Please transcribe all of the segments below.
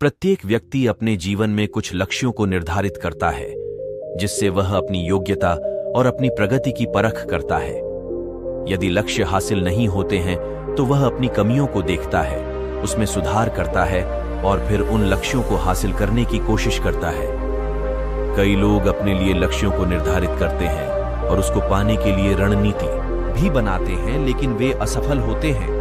प्रत्येक व्यक्ति अपने जीवन में कुछ लक्ष्यों को निर्धारित करता है, जिससे वह अपनी योग्यता और अपनी प्रगति की परख करता है। यदि लक्ष्य हासिल नहीं होते हैं तो वह अपनी कमियों को देखता है, उसमें सुधार करता है और फिर उन लक्ष्यों को हासिल करने की कोशिश करता है। कई लोग अपने लिए लक्ष्यों को निर्धारित करते हैं और उसको पाने के लिए रणनीति भी बनाते हैं, लेकिन वे असफल होते हैं।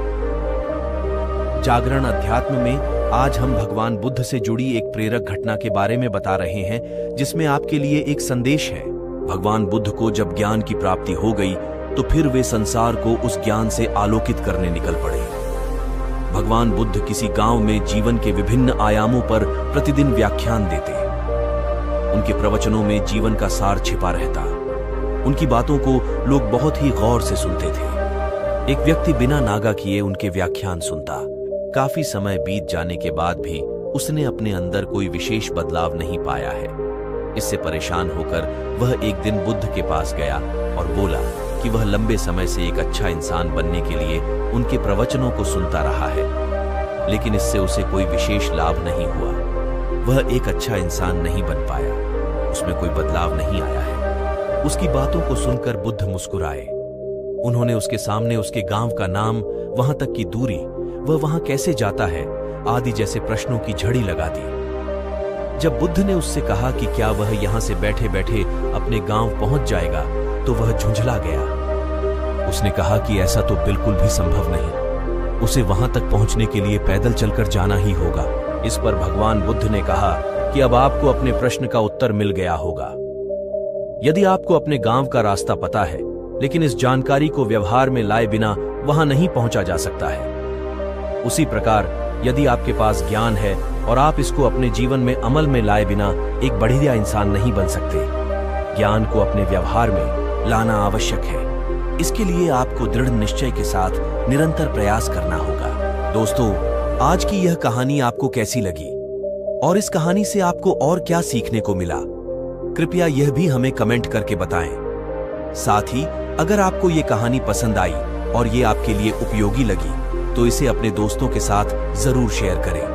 जागरण अध्यात्म में आज हम भगवान बुद्ध से जुड़ी एक प्रेरक घटना के बारे में बता रहे हैं, जिसमें आपके लिए एक संदेश है। भगवान बुद्ध को जब ज्ञान की प्राप्ति हो गई तो फिर वे संसार को उस ज्ञान से आलोकित करने निकल पड़े। भगवान बुद्ध किसी गांव में जीवन के विभिन्न आयामों पर प्रतिदिन व्याख्यान देते। उनके प्रवचनों में जीवन का सार छिपा रहता। उनकी बातों को लोग बहुत ही गौर से सुनते थे। एक व्यक्ति बिना नागा किए उनके व्याख्यान सुनता। काफी समय बीत जाने के बाद भी उसने अपने अंदर कोई विशेष बदलाव नहीं पाया है। इससे परेशान होकर वह एक दिन बुद्ध के पास गया और बोला कि वह लंबे समय से एक अच्छा इंसान बनने के लिए उनके प्रवचनों को सुनता रहा है, लेकिन इससे उसे कोई विशेष लाभ नहीं हुआ। वह एक अच्छा इंसान नहीं बन पाया, उसमें कोई बदलाव नहीं आया है। उसकी बातों को सुनकर बुद्ध मुस्कुराए। उन्होंने उसके सामने उसके गांव का नाम, वहां तक की दूरी, वह वहां कैसे जाता है आदि जैसे प्रश्नों की झड़ी लगा दी। जब बुद्ध ने उससे कहा कि क्या वह यहां से बैठे बैठे अपने गांव पहुंच जाएगा, तो वह झुंझला गया। उसने कहा कि ऐसा तो बिल्कुल भी संभव नहीं, उसे वहां तक पहुंचने के लिए पैदल चलकर जाना ही होगा। इस पर भगवान बुद्ध ने कहा कि अब आपको अपने प्रश्न का उत्तर मिल गया होगा। यदि आपको अपने गांव का रास्ता पता है, लेकिन इस जानकारी को व्यवहार में लाए बिना वहां नहीं पहुंचा जा सकता है, उसी प्रकार यदि आपके पास ज्ञान है और आप इसको अपने जीवन में अमल में लाए बिना एक बढ़िया इंसान नहीं बन सकते। ज्ञान को अपने व्यवहार में लाना आवश्यक है। इसके लिए आपको दृढ़ निश्चय के साथ निरंतर प्रयास करना होगा। दोस्तों, आज की यह कहानी आपको कैसी लगी और इस कहानी से आपको और क्या सीखने को मिला, कृपया यह भी हमें कमेंट करके बताएं। साथ ही अगर आपको ये कहानी पसंद आई और ये आपके लिए उपयोगी लगी, तो इसे अपने दोस्तों के साथ जरूर शेयर करें।